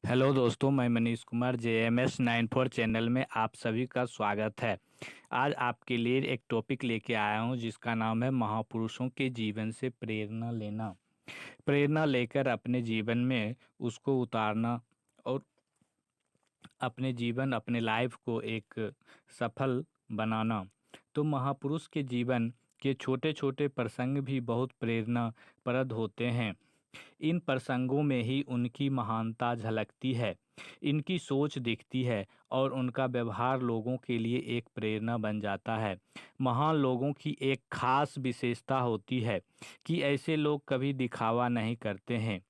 Hello दोस्तों, मैं Manish Kumar JMS 94 channel में आप सभी का स्वागत है। आज आपके लिए एक टॉपिक लेके आया हूं जिसका नाम है महापुरुषों के जीवन से प्रेरणा लेना। प्रेरणा लेकर अपने जीवन में उसको उतारना और अपने लाइफ को एक सफल बनाना। तो महापुरुष के जीवन के छोटे छोटे प्रसंग भी बहुत प्रेरणाप्रद होते हैं। इन प्रसंगों में ही उनकी महानता झलकती है, इनकी सोच दिखती है और उनका व्यवहार लोगों के लिए एक प्रेरणा बन जाता है। महान लोगों की एक खास विशेषता होती है कि ऐसे लोग कभी दिखावा नहीं करते हैं,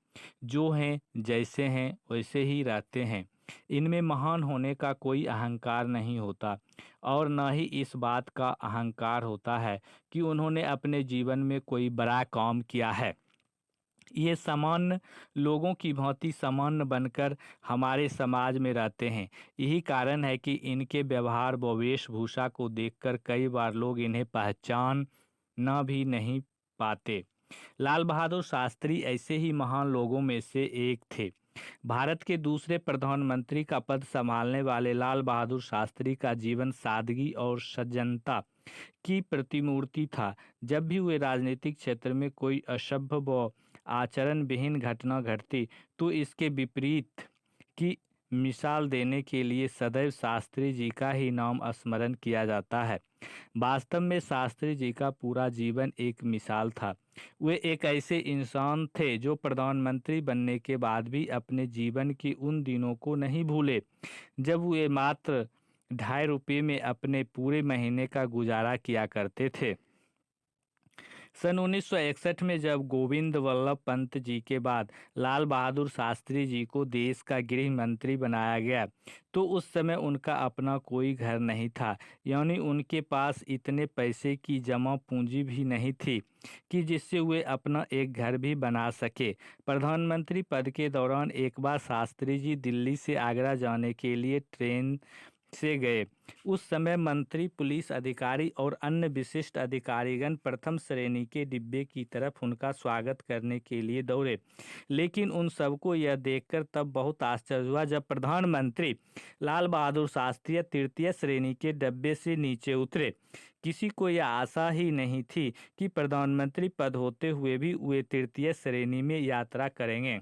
जो हैं जैसे हैं वैसे ही रहते हैं। इनमें महान होने का कोई अहंकार नहीं होता और न ही इस बात का अहंकार होता है कि उन्होंने अपने जीवन में कोई बड़ा काम किया है। ये सामान्य लोगों की भांति सामान्य बनकर हमारे समाज में रहते हैं। यही कारण है कि इनके व्यवहार व वेशभूषा को देखकर कई बार लोग इन्हें पहचान न भी नहीं पाते। लाल बहादुर शास्त्री ऐसे ही महान लोगों में से एक थे। भारत के दूसरे प्रधानमंत्री का पद संभालने वाले लाल बहादुर शास्त्री का जीवन सादगी और सज्जनता की प्रतिमूर्ति था। जब भी वे राजनीतिक क्षेत्र में कोई असभ्य व आचरण विहीन घटना घटती तो इसके विपरीत की मिसाल देने के लिए सदैव शास्त्री जी का ही नाम स्मरण किया जाता है। वास्तव में शास्त्री जी का पूरा जीवन एक मिसाल था। वे एक ऐसे इंसान थे जो प्रधानमंत्री बनने के बाद भी अपने जीवन के उन दिनों को नहीं भूले जब वे मात्र ₹2.5 में अपने पूरे महीने का गुजारा किया करते थे। सन 1961 में जब गोविंद वल्लभ पंत जी के बाद लाल बहादुर शास्त्री जी को देश का गृह मंत्री बनाया गया, तो उस समय उनका अपना कोई घर नहीं था, यानी उनके पास इतने पैसे की जमा पूंजी भी नहीं थी कि जिससे वे अपना एक घर भी बना सके। प्रधानमंत्री पद के दौरान एक बार शास्त्री जी दिल्ली से आगरा जाने के लिए ट्रेन से गए। उस समय मंत्री, पुलिस अधिकारी और अन्य विशिष्ट अधिकारीगण प्रथम श्रेणी के डिब्बे की तरफ उनका स्वागत करने के लिए दौड़े, लेकिन उन सबको यह देखकर तब बहुत आश्चर्य हुआ जब प्रधानमंत्री लाल बहादुर शास्त्री तृतीय श्रेणी के डिब्बे से नीचे उतरे। किसी को यह आशा ही नहीं थी कि प्रधानमंत्री पद होते हुए भी वे तृतीय श्रेणी में यात्रा करेंगे।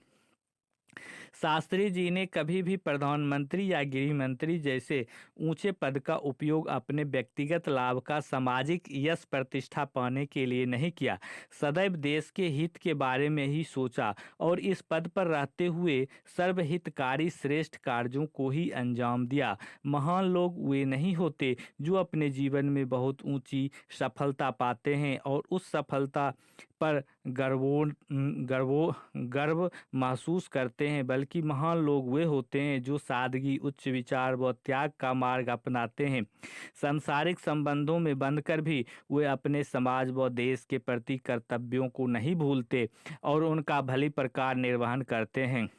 शास्त्री जी ने कभी भी प्रधानमंत्री या गृह मंत्री जैसे ऊंचे पद का उपयोग अपने व्यक्तिगत लाभ का सामाजिक यश प्रतिष्ठा पाने के लिए नहीं किया। सदैव देश के हित के बारे में ही सोचा और इस पद पर रहते हुए सर्वहितकारी श्रेष्ठ कार्यों को ही अंजाम दिया। महान लोग वे नहीं होते जो अपने जीवन में बहुत ऊंची सफलता पाते हैं और उस सफलता पर गर्व महसूस करते हैं, बल्कि महान लोग वे होते हैं जो सादगी, उच्च विचार व त्याग का मार्ग अपनाते हैं। सांसारिक संबंधों में बंधकर भी वे अपने समाज व देश के प्रति कर्तव्यों को नहीं भूलते और उनका भली प्रकार निर्वहन करते हैं।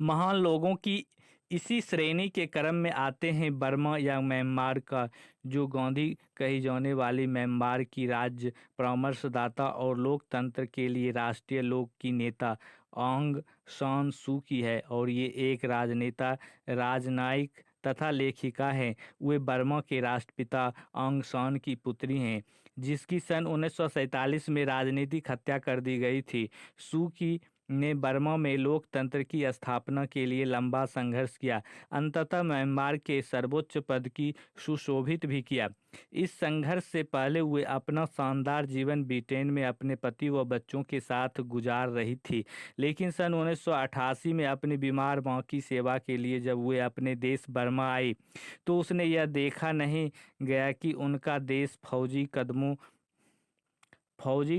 महान लोगों की इसी श्रेणी के क्रम में आते हैं बर्मा या म्यांमार का, जो गांधी कही जाने वाली म्यांमार की राज्य परामर्शदाता और लोकतंत्र के लिए राष्ट्रीय लोक की नेता आंग सान सू की है, और ये एक राजनेता, राजनयिक तथा लेखिका हैं। वे बर्मा के राष्ट्रपिता आंग सान की पुत्री हैं, जिसकी सन 1947 में राजनीतिक हत्या कर दी गई थी। सू की ने बर्मा में लोकतंत्र की स्थापना के लिए लंबा संघर्ष किया, अंततः म्यांमार के सर्वोच्च पद की सुशोभित भी किया। इस संघर्ष से पहले वे अपना शानदार जीवन ब्रिटेन में अपने पति व बच्चों के साथ गुजार रही थी, लेकिन सन 1988 में अपनी बीमार मां की सेवा के लिए जब वे अपने देश बर्मा आई, तो उसने यह देखा नहीं गया कि उनका देश फौजी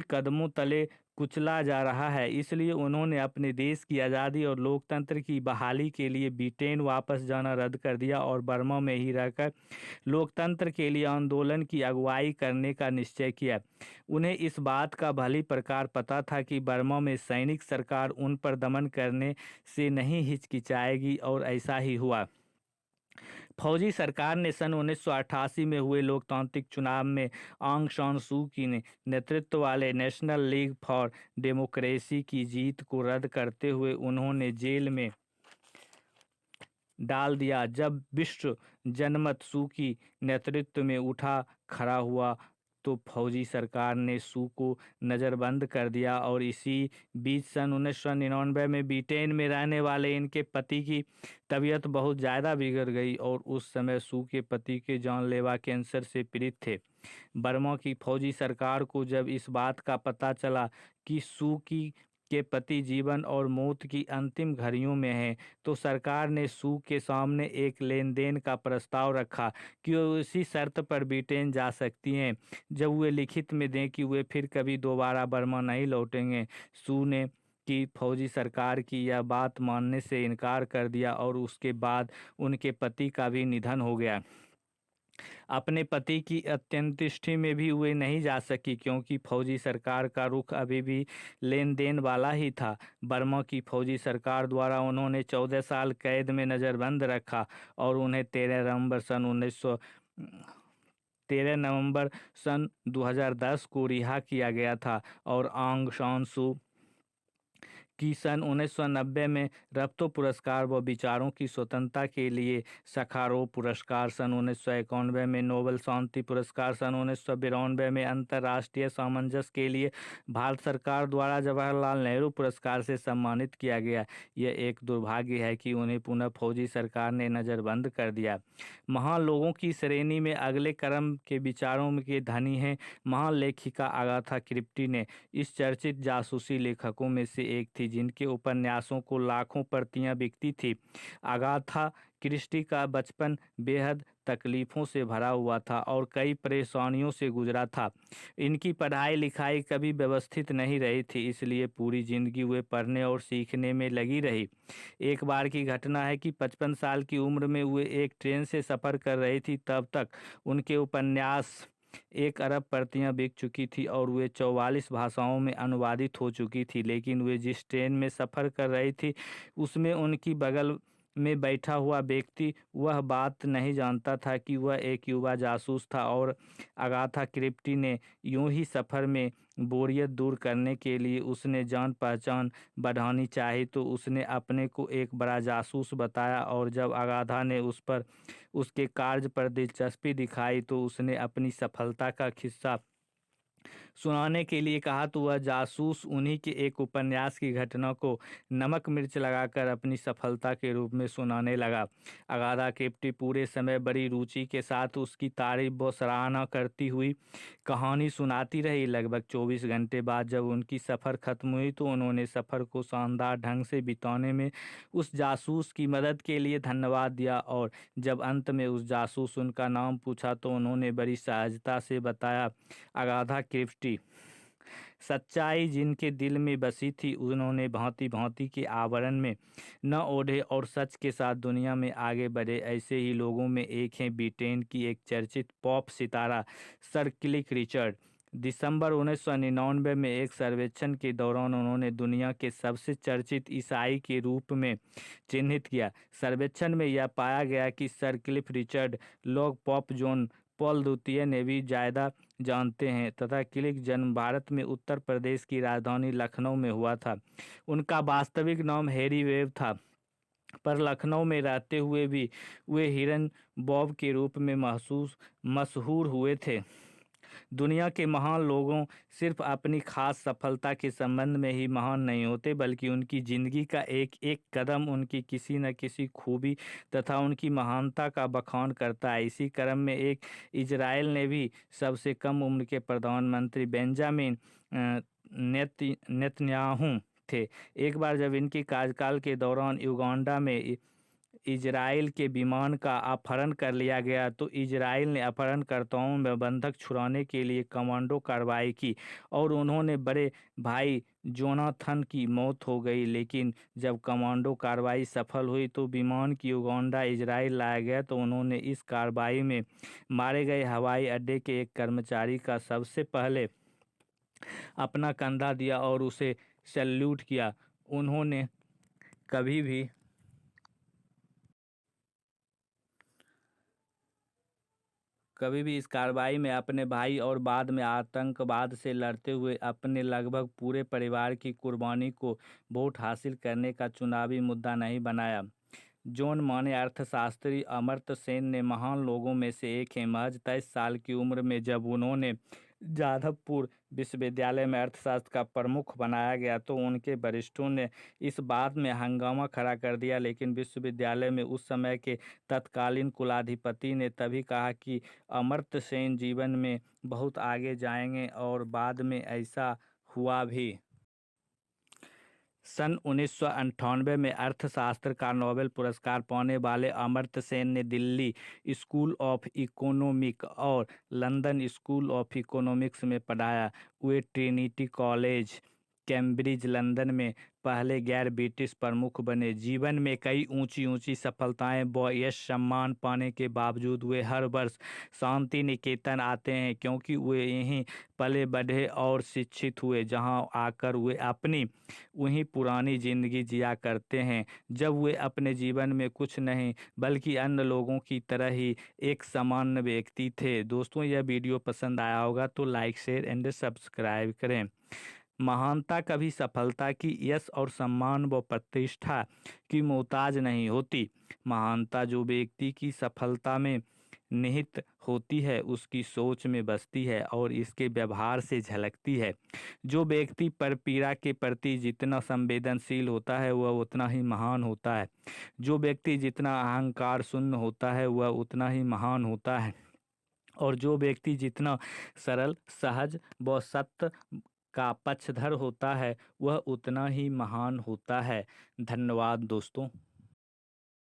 कदमों तले कुचला जा रहा है। इसलिए उन्होंने अपने देश की आज़ादी और लोकतंत्र की बहाली के लिए ब्रिटेन वापस जाना रद्द कर दिया और बर्मा में ही रहकर लोकतंत्र के लिए आंदोलन की अगुवाई करने का निश्चय किया। उन्हें इस बात का भली प्रकार पता था कि बर्मा में सैनिक सरकार उन पर दमन करने से नहीं हिचकिचाएगी, और ऐसा ही हुआ। फौजी सरकार ने सन 1988 में हुए लोकतांत्रिक चुनाव में आंग सान सू की नेतृत्व वाले नेशनल लीग फॉर डेमोक्रेसी की जीत को रद्द करते हुए उन्होंने जेल में डाल दिया। जब विश्व जनमत सू की नेतृत्व में उठा खड़ा हुआ तो फौजी सरकार ने सू को नज़रबंद कर दिया और इसी बीच सन 1999 में ब्रिटेन में रहने वाले इनके पति की तबीयत बहुत ज़्यादा बिगड़ गई और उस समय सू के पति के जानलेवा कैंसर से पीड़ित थे। बर्मा की फौजी सरकार को जब इस बात का पता चला कि सू की के पति जीवन और मौत की अंतिम घड़ियों में हैं, तो सरकार ने सू के सामने एक लेन देन का प्रस्ताव रखा कि वो उसी शर्त पर ब्रिटेन जा सकती हैं जब वे लिखित में दें कि वे फिर कभी दोबारा बर्मा नहीं लौटेंगे। सू ने की फौजी सरकार की यह बात मानने से इनकार कर दिया और उसके बाद उनके पति का भी निधन हो गया। अपने पति की अंत्येष्टि में भी वे नहीं जा सकी क्योंकि फौजी सरकार का रुख अभी भी लेन देन वाला ही था। बर्मा की फौजी सरकार द्वारा उन्होंने 14 साल कैद में नज़रबंद रखा और उन्हें 13 नवंबर सन 2010 को रिहा किया गया था और आंग सान सू की सन 1990 में रफ्तो पुरस्कार व विचारों की स्वतंत्रता के लिए सखारोव पुरस्कार, सन 1991 में नोबेल शांति पुरस्कार, सन 1992 में अंतर्राष्ट्रीय सामंजस्य के लिए भारत सरकार द्वारा जवाहरलाल नेहरू पुरस्कार से सम्मानित किया गया। यह एक दुर्भाग्य है कि उन्हें पुनः फौजी सरकार ने नज़रबंद कर दिया। महान लोगों की श्रेणी में अगले क्रम के विचारों के धनी हैं महान लेखिका अगाथा क्रिस्टी ने। इस चर्चित जासूसी लेखकों में से एक थी जिनके उपन्यासों को लाखों प्रतियां बिकती थी। अगाथा क्रिस्टी का बचपन बेहद तकलीफ़ों से भरा हुआ था और कई परेशानियों से गुजरा था। इनकी पढ़ाई लिखाई कभी व्यवस्थित नहीं रही थी, इसलिए पूरी ज़िंदगी वे पढ़ने और सीखने में लगी रही। एक बार की घटना है कि 55 साल की उम्र में वे एक ट्रेन से सफ़र कर रही थी। तब तक उनके उपन्यास 1 अरब प्रतियां बिक चुकी थी और वे 44 भाषाओं में अनुवादित हो चुकी थी। लेकिन वे जिस ट्रेन में सफ़र कर रही थी उसमें उनकी बगल में बैठा हुआ व्यक्ति वह बात नहीं जानता था कि वह एक युवा जासूस था और अगाथा क्रिस्टी ने यूं ही सफ़र में बोरियत दूर करने के लिए उसने जान पहचान बढ़ानी चाही तो उसने अपने को एक बड़ा जासूस बताया और जब अगाथा ने उस पर उसके कार्य पर दिलचस्पी दिखाई तो उसने अपनी सफलता का किस्सा सुनाने के लिए कहा तो वह जासूस उन्हीं के एक उपन्यास की घटना को नमक मिर्च लगाकर अपनी सफलता के रूप में सुनाने लगा। अगाथा क्रिस्टी पूरे समय बड़ी रुचि के साथ उसकी तारीफ व सराहना करती हुई कहानी सुनाती रही। लगभग 24 घंटे बाद जब उनकी सफ़र खत्म हुई तो उन्होंने सफ़र को शानदार ढंग से बिताने में उस जासूस की मदद के लिए धन्यवाद दिया और जब अंत में उस जासूस उनका नाम पूछा तो उन्होंने बड़ी सहजता से बताया। अगाथा क्रिस्टी सच्चाई जिनके दिल में बसी थी उन्होंने भांति भांति के आवरण में न ओढ़े और सच के साथ दुनिया में आगे बढ़े। ऐसे ही लोगों में एक हैं ब्रिटेन की एक चर्चित पॉप सितारा सर क्लिफ रिचर्ड। दिसंबर 1999 में एक सर्वेक्षण के दौरान उन्होंने दुनिया के सबसे चर्चित ईसाई के रूप में चिन्हित किया। सर्वेक्षण में यह पाया गया कि सर क्लिफ रिचर्ड लोग पॉप जॉन पॉल द्वितीय ने भी ज़्यादा जानते हैं तथा क्लिफ जन्म भारत में उत्तर प्रदेश की राजधानी लखनऊ में हुआ था। उनका वास्तविक नाम हैरी वेब था पर लखनऊ में रहते हुए भी वे हिरन बॉब के रूप में मशहूर हुए थे। दुनिया के महान लोगों सिर्फ अपनी खास सफलता के संबंध में ही महान नहीं होते बल्कि उनकी ज़िंदगी का एक एक कदम उनकी किसी न किसी खूबी तथा उनकी महानता का बखान करता है। इसी क्रम में एक इजराइल ने भी सबसे कम उम्र के प्रधानमंत्री बेंजामिन नेतन्याहू थे। एक बार जब इनकी कार्यकाल के दौरान युगांडा में इजराइल के विमान का अपहरण कर लिया गया तो इजराइल ने अपहरणकर्ताओं में बंधक छुड़ाने के लिए कमांडो कार्रवाई की और उन्होंने बड़े भाई जोनाथन की मौत हो गई। लेकिन जब कमांडो कार्रवाई सफल हुई तो विमान की युगांडा इजराइल लाया गया तो उन्होंने इस कार्रवाई में मारे गए हवाई अड्डे के एक कर्मचारी का सबसे पहले अपना कंधा दिया और उसे सैल्यूट किया। उन्होंने कभी भी इस कार्रवाई में अपने भाई और बाद में आतंकवाद से लड़ते हुए अपने लगभग पूरे परिवार की कुर्बानी को वोट हासिल करने का चुनावी मुद्दा नहीं बनाया। जॉन माने अर्थशास्त्री अमर्त्य सेन ने महान लोगों में से एक हैं। महज 23 साल की उम्र में जब उन्होंने जाधवपुर विश्वविद्यालय में अर्थशास्त्र का प्रमुख बनाया गया तो उनके वरिष्ठों ने इस बात में हंगामा खड़ा कर दिया। लेकिन विश्वविद्यालय में उस समय के तत्कालीन कुलाधिपति ने तभी कहा कि अमर्त्य सेन जीवन में बहुत आगे जाएंगे, और बाद में ऐसा हुआ भी। सन 1998 में अर्थशास्त्र का नोबेल पुरस्कार पाने वाले अमर्त्य सेन ने दिल्ली स्कूल ऑफ इकोनॉमिक और लंदन स्कूल ऑफ इकोनॉमिक्स में पढ़ाया। वे ट्रिनिटी कॉलेज, कैम्ब्रिज, लंदन में पहले गैर ब्रिटिश प्रमुख बने। जीवन में कई ऊंची ऊंची सफलताएं व यश सम्मान पाने के बावजूद वे हर वर्ष शांति निकेतन आते हैं, क्योंकि वे यहीं पले बढ़े और शिक्षित हुए, जहां आकर वे अपनी वही पुरानी जिंदगी जिया करते हैं जब वे अपने जीवन में कुछ नहीं बल्कि अन्य लोगों की तरह ही एक सामान्य व्यक्ति थे। दोस्तों, यह वीडियो पसंद आया होगा तो लाइक, शेयर एंड सब्सक्राइब करें। महानता कभी सफलता की, यश और सम्मान व प्रतिष्ठा की मोहताज नहीं होती। महानता जो व्यक्ति की सफलता में निहित होती है, उसकी सोच में बसती है और इसके व्यवहार से झलकती है। जो व्यक्ति परपीड़ा के प्रति जितना संवेदनशील होता है वह उतना ही महान होता है। जो व्यक्ति जितना अहंकार शून्य होता है वह उतना ही महान होता है। और जो व्यक्ति जितना सरल, सहज व सत्य का पक्षधर होता है वह उतना ही महान होता है। धन्यवाद दोस्तों।